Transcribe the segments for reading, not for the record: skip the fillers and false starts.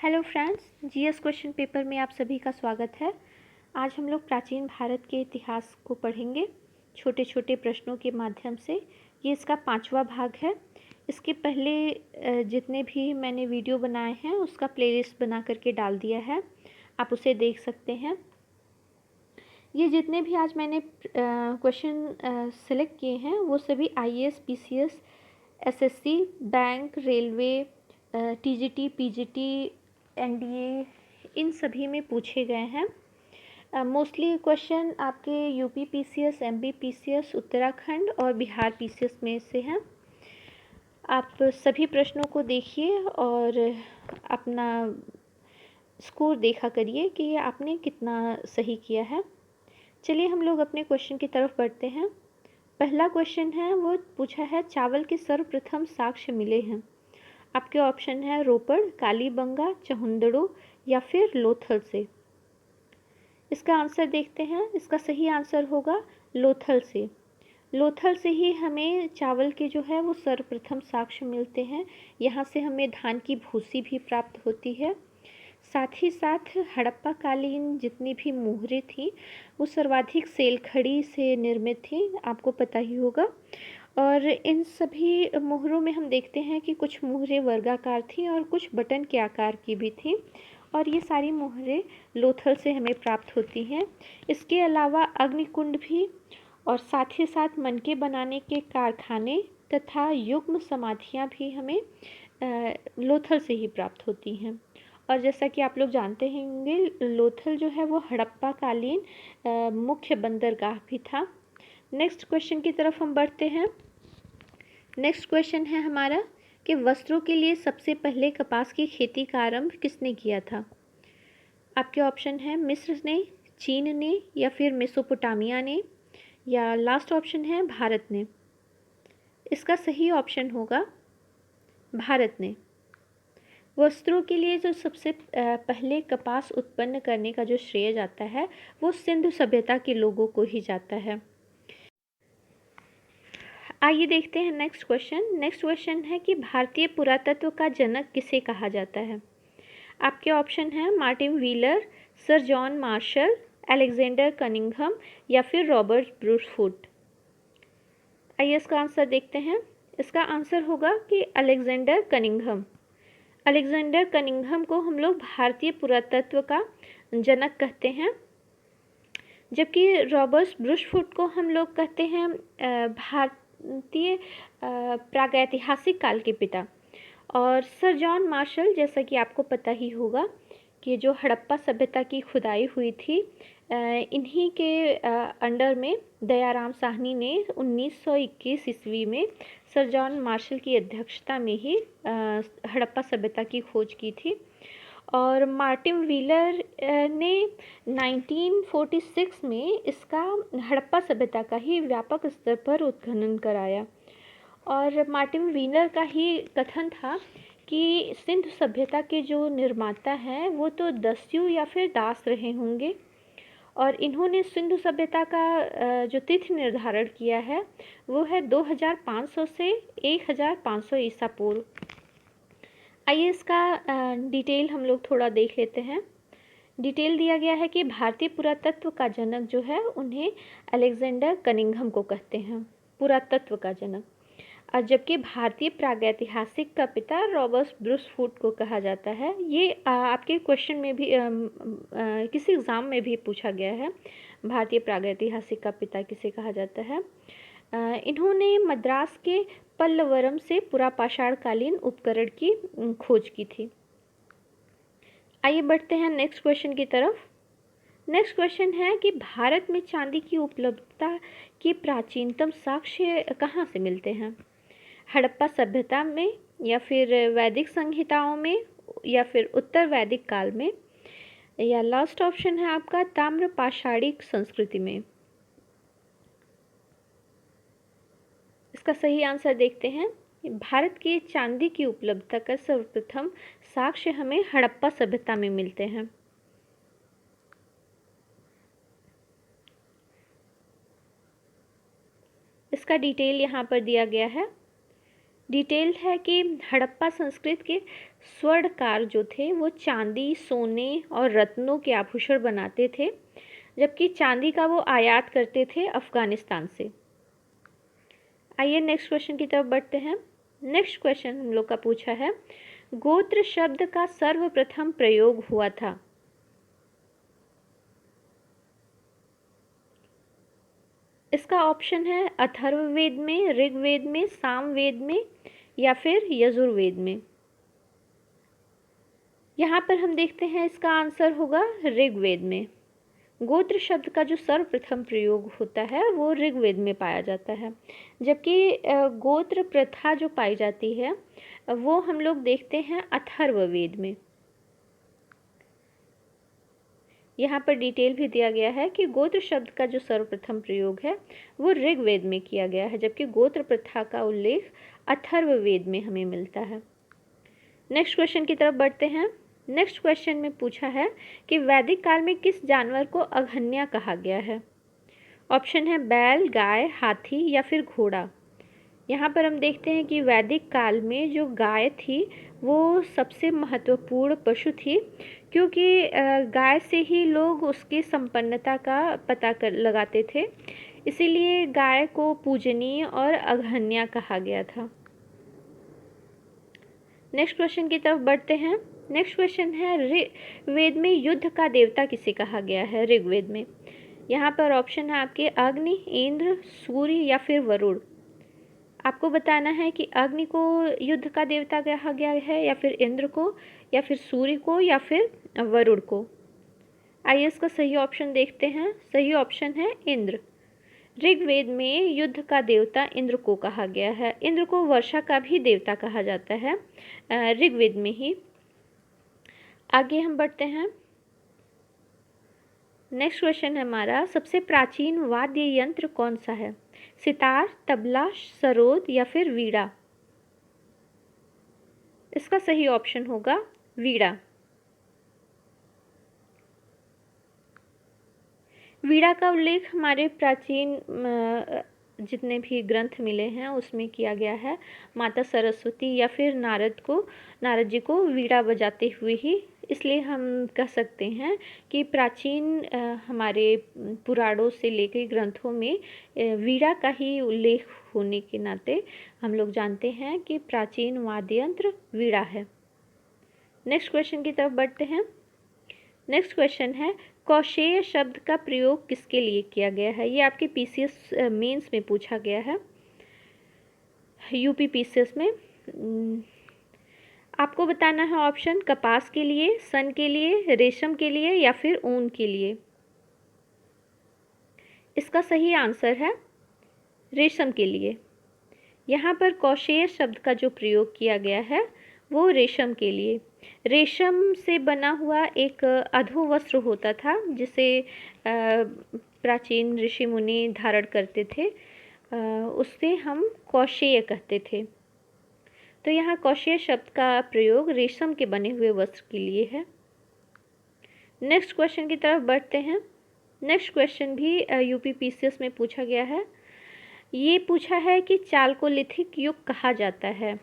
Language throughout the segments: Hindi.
Hello friends, GS question paper में आप सभी का स्वागत है। आज हम लोग प्राचीन भारत के इतिहास को पढ़ेंगे छोटे छोटे प्रश्नों के माध्यम से। ये इसका 5वां भाग है। इसके पहले जितने भी मैंने वीडियो बनाए हैं उसका प्लेलिस्ट बना करके डाल दिया है, आप उसे देख सकते हैं। ये जितने भी आज मैंने क्वेश्चन सेलेक्ट किए हैं वो सभी IAS, PCS, SSC, bank, railway, TGT, PGT, NDA, इन सभी में पूछे गए हैं। मोस्टली क्वेश्चन आपके UP PCS, MP PCS, Uttarakhand और बिहार पीसीएस में से हैं। आप सभी प्रश्नों को देखिए और अपना स्कोर देखा करिए कि आपने कितना सही किया है। चलिए हम लोग अपने क्वेश्चन की तरफ बढ़ते हैं। पहला क्वेश्चन है, वो पूछा है चावल के सर्वप्रथम साक्ष्य मिले हैं। आपके ऑप्शन है रोपड़, कालीबंगा, चहुंदड़ो या फिर लोथल से। इसका आंसर देखते हैं। इसका सही आंसर होगा लोथल से। लोथल से ही हमें चावल के जो है वो सर्वप्रथम साक्ष्य मिलते हैं। यहाँ से हमें धान की भूसी भी प्राप्त होती है। साथ ही साथ हड़प्पा कालीन जितनी भी मोहरें थीं वो सर्वाधिक सेलखड़ी से निर्मित थीं, आपको पता ही होगा। और इन सभी मोहरों में हम देखते हैं कि कुछ मोहरें वर्गाकार थीं और कुछ बटन के आकार की भी थीं, और ये सारी मोहरें लोथल से हमें प्राप्त होती हैं। इसके अलावा अग्निकुंड भी, और साथ ही साथ मनके बनाने के कारखाने तथा युग्म समाधियाँ भी हमें लोथल से ही प्राप्त होती हैं। और जैसा कि आप लोग जानते होंगे, लोथल जो है वो हड़प्पा कालीन मुख्य बंदरगाह भी था। नेक्स्ट क्वेश्चन की तरफ हम बढ़ते हैं। नेक्स्ट क्वेश्चन है हमारा कि वस्त्रों के लिए सबसे पहले कपास की खेती का आरंभ किसने किया था। आपके ऑप्शन है मिस्र ने, चीन ने या फिर मेसोपोटामिया ने, या लास्ट ऑप्शन है भारत ने। इसका सही ऑप्शन होगा भारत ने। वस्त्रों के लिए जो सबसे पहले कपास उत्पन्न करने का जो श्रेय जाता है वो सिंधु सभ्यता के लोगों को ही जाता है। आइए देखते हैं नेक्स्ट क्वेश्चन। नेक्स्ट क्वेश्चन है कि भारतीय पुरातत्व का जनक किसे कहा जाता है। आपके ऑप्शन हैं Martin wheeler, sir John Marshall, Alexander Cunningham या फिर रॉबर्ट ब्रूसफुट। आइए इसका आंसर देखते हैं। इसका आंसर होगा कि अलेक्जेंडर कनिंघम। अलेक्जेंडर कनिंघम को हम लोग भारतीय पुरातत्व का जनक कहते हैं, जबकि रॉबर्ट ब्रूसफुट को हम लोग कहते हैं भारतीय प्रागैतिहासिक काल के पिता। और सर जॉन मार्शल, जैसा कि आपको पता ही होगा कि जो हड़प्पा सभ्यता की खुदाई हुई थी, इन्हीं के अंडर में दयाराम साहनी ने 1921 ईस्वी में सर जॉन मार्शल की अध्यक्षता में ही हड़प्पा सभ्यता की खोज की थी। और मार्टिन व्हीलर ने 1946 में इसका हड़प्पा सभ्यता का ही व्यापक स्तर पर उत्खनन कराया। और मार्टिन व्हीलर का ही कथन था कि सिंधु सभ्यता के जो निर्माता हैं वो तो दस्यु या फिर दास रहे होंगे, और इन्होंने सिंधु सभ्यता का जो तिथि निर्धारण किया है वो है 2500 से 1500 ईसा पूर्व। आइए इसका डिटेल हम लोग थोड़ा देख लेते हैं। डिटेल दिया गया है कि भारतीय पुरातत्व का जनक जो है उन्हें अलेक्जेंडर कनिंघम को कहते हैं, पुरातत्व का जनक। और जबकि भारतीय प्रागैतिहासिक का पिता रॉबर्ट ब्रूसफुट को कहा जाता है। ये आपके क्वेश्चन में भी किसी एग्ज़ाम में भी पूछा गया है, भारतीय प्रागैतिहासिक का पिता किसे कहा जाता है। इन्होंने मद्रास के पल्लवरम से पुरापाषाणकालीन उपकरण की खोज की थी। आइए बढ़ते हैं नेक्स्ट क्वेश्चन की तरफ। नेक्स्ट क्वेश्चन है कि भारत में चांदी की उपलब्धता के प्राचीनतम साक्ष्य कहाँ से मिलते हैं। हड़प्पा सभ्यता में, या फिर वैदिक संहिताओं में, या फिर उत्तर वैदिक काल में, या लास्ट ऑप्शन है आपका ताम्र पाषाणिक संस्कृति में। इसका सही आंसर देखते हैं। भारत की चांदी की उपलब्धता का सर्वप्रथम साक्ष्य हमें हड़प्पा सभ्यता में मिलते हैं। इसका डिटेल यहाँ पर दिया गया है। डिटेल है कि हड़प्पा संस्कृत के स्वर्णकार जो थे वो चांदी, सोने और रत्नों के आभूषण बनाते थे, जबकि चांदी का वो आयात करते थे अफगानिस्तान से। आइए नेक्स्ट क्वेश्चन की तरफ बढ़ते हैं। नेक्स्ट क्वेश्चन हम लोग का पूछा है, गोत्र शब्द का सर्वप्रथम प्रयोग हुआ था। इसका ऑप्शन है अथर्ववेद में, ऋग्वेद में, सामवेद में या फिर यजुर्वेद में। यहाँ पर हम देखते हैं इसका आंसर होगा ऋग्वेद में। गोत्र शब्द का जो सर्वप्रथम प्रयोग होता है वो ऋग्वेद में पाया जाता है, जबकि गोत्र प्रथा जो पाई जाती है वो हम लोग देखते हैं अथर्ववेद में। यहाँ पर डिटेल भी दिया गया है कि गोत्र शब्द का जो सर्वप्रथम प्रयोग है वो ऋग्वेद में किया गया है, जबकि गोत्र प्रथा का उल्लेख अथर्ववेद में हमें मिलता है। नेक्स्ट क्वेश्चन की तरफ बढ़ते हैं। नेक्स्ट क्वेश्चन में पूछा है कि वैदिक काल में किस जानवर को अघन्या कहा गया है। ऑप्शन है बैल, गाय, हाथी या फिर घोड़ा। यहाँ पर हम देखते हैं कि वैदिक काल में जो गाय थी वो सबसे महत्वपूर्ण पशु थी, क्योंकि गाय से ही लोग उसकी संपन्नता का पता लगाते थे, इसीलिए गाय को पूजनीय और अघन्या कहा गया था। नेक्स्ट क्वेश्चन की तरफ बढ़ते हैं। नेक्स्ट क्वेश्चन है, ऋग्वेद में युद्ध का देवता किसे कहा गया है ऋग्वेद में। यहाँ पर ऑप्शन है आपके अग्नि, इंद्र, सूर्य या फिर वरुण। आपको बताना है कि अग्नि को युद्ध का देवता कहा गया है या फिर इंद्र को या फिर सूर्य को या फिर वरुण को। आइए इसका सही ऑप्शन देखते हैं। सही ऑप्शन है इंद्र। ऋग्वेद में युद्ध का देवता इंद्र को कहा गया है। इंद्र को वर्षा का भी देवता कहा जाता है ऋग्वेद में ही। आगे हम बढ़ते हैं। नेक्स्ट क्वेश्चन है हमारा, सबसे प्राचीन वाद्य यंत्र कौन सा है। सितार, तबला, सरोद या फिर वीणा। इसका सही ऑप्शन होगा वीणा। वीणा का उल्लेख हमारे प्राचीन जितने भी ग्रंथ मिले हैं उसमें किया गया है। माता सरस्वती या फिर नारद जी को वीणा बजाते हुए ही, इसलिए हम कह सकते हैं कि प्राचीन हमारे पुराणों से लेकर ग्रंथों में वीणा का ही उल्लेख होने के नाते हम लोग जानते हैं कि प्राचीन वाद्य यंत्र वीणा है। नेक्स्ट क्वेश्चन की तरफ बढ़ते हैं। नेक्स्ट क्वेश्चन है, कौशेय शब्द का प्रयोग किसके लिए किया गया है। ये आपके पीसीएस मेंस में पूछा गया है, यूपी पीसीएस में। आपको बताना है ऑप्शन कपास के लिए, सन के लिए, रेशम के लिए या फिर ऊन के लिए। इसका सही आंसर है रेशम के लिए। यहाँ पर कौशेय शब्द का जो प्रयोग किया गया है वो रेशम के लिए। रेशम से बना हुआ एक अधोवस्त्र होता था जिसे प्राचीन ऋषि मुनि धारण करते थे, उससे हम कौशेय कहते थे। तो यहाँ कौशेय शब्द का प्रयोग रेशम के बने हुए वस्त्र के लिए है। नेक्स्ट क्वेश्चन की तरफ बढ़ते हैं। नेक्स्ट क्वेश्चन भी यूपी पीसीएस में पूछा गया है। ये पूछा है कि चालकोलिथिक युग कहा जाता है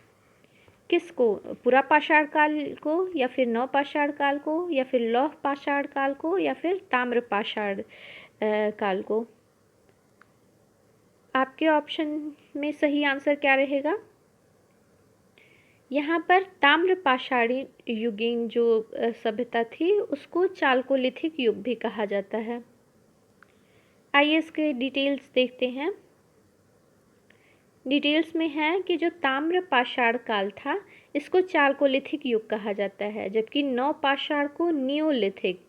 किसको, पुरा पाषाण काल को या फिर नव पाषाण काल को या फिर लौह पाषाण काल को या फिर ताम्र पाषाण काल को। आपके ऑप्शन में सही आंसर क्या रहेगा। यहाँ पर ताम्र पाषाणी युगीन जो सभ्यता थी उसको चालकोलिथिक युग भी कहा जाता है। आइए इसके डिटेल्स देखते हैं। डिटेल्स में है कि जो ताम्र पाषाण काल था इसको चालकोलिथिक युग कहा जाता है, जबकि नव पाषाण को नियोलिथिक।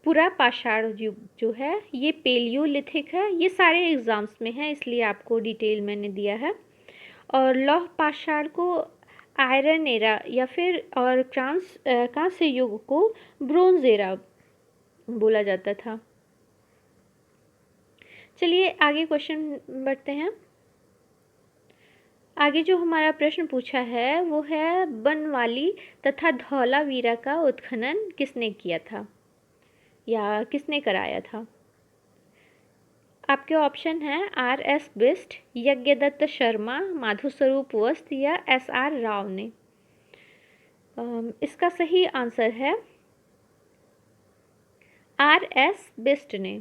पुरा पाषाण युग जो है ये पेलियोलिथिक है। ये सारे एग्जाम्स में है इसलिए आपको डिटेल मैंने दिया है। और लौह पाषाण को आयरन एरा या फिर और कांस्य युग को ब्रोंज एरा बोला जाता था। चलिए आगे क्वेश्चन बढ़ते हैं। आगे जो हमारा प्रश्न पूछा है वो है, बनवाली तथा धौलावीरा का उत्खनन किसने किया था या किसने कराया था। आपके ऑप्शन हैं RS बिष्ट, यज्ञदत्त शर्मा, माधुस्वरूप वस्त या SR राव ने। इसका सही आंसर है R.S. बिस्ट ने।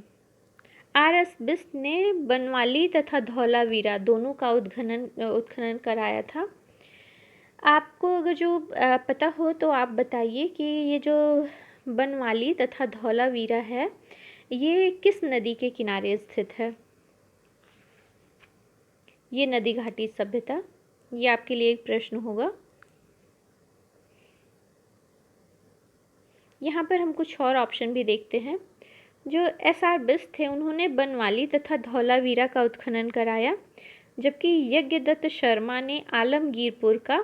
R.S. बिस्ट ने बनवाली तथा धौलावीरा दोनों का उत्खनन कराया था। आपको अगर जो पता हो तो आप बताइए कि ये जो बनवाली तथा धौलावीरा है ये किस नदी के किनारे स्थित है। ये नदी घाटी सभ्यता, ये आपके लिए एक प्रश्न होगा। यहाँ पर हम कुछ और ऑप्शन भी देखते हैं। जो S.R. बिस्ट थे उन्होंने बनवाली तथा धौलावीरा का उत्खनन कराया, जबकि यज्ञदत्त शर्मा ने आलमगीरपुर का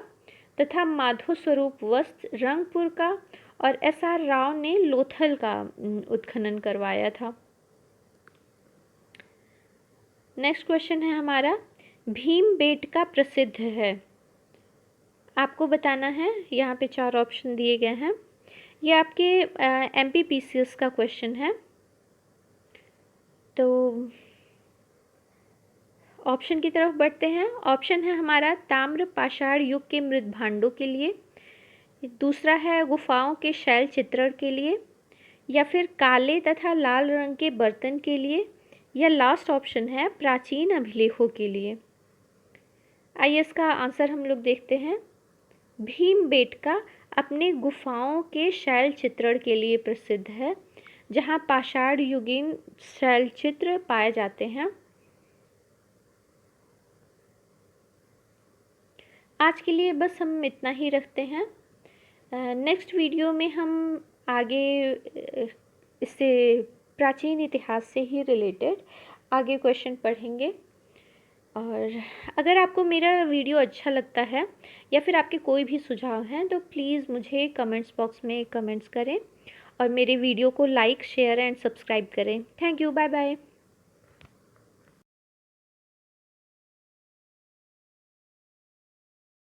तथा माधो स्वरूप वस्त रंगपुर का और S.R. राव ने लोथल का उत्खनन करवाया था। नेक्स्ट क्वेश्चन है हमारा, भीमबेटका प्रसिद्ध है। आपको बताना है, यहाँ पे 4 ऑप्शन दिए गए हैं। ये आपके MPPCS का क्वेश्चन है। तो ऑप्शन की तरफ बढ़ते हैं। ऑप्शन है हमारा ताम्र पाषाण युग के मृत भांडों के लिए, दूसरा है गुफाओं के शैल चित्रण के लिए, या फिर काले तथा लाल रंग के बर्तन के लिए, या लास्ट ऑप्शन है प्राचीन अभिलेखों के लिए। आइए इसका आंसर हम लोग देखते हैं। भीमबेटका अपने गुफाओं के शैल चित्रण के लिए प्रसिद्ध है, जहां पाषाण युगीन शैल चित्र पाए जाते हैं। आज के लिए बस हम इतना ही रखते हैं। नेक्स्ट वीडियो में हम आगे इससे प्राचीन इतिहास से ही रिलेटेड आगे क्वेश्चन पढ़ेंगे। और अगर आपको मेरा वीडियो अच्छा लगता है या फिर आपके कोई भी सुझाव हैं तो प्लीज़ मुझे कमेंट्स बॉक्स में कमेंट्स करें और मेरे वीडियो को लाइक, शेयर एंड सब्सक्राइब करें। Thank you, bye bye.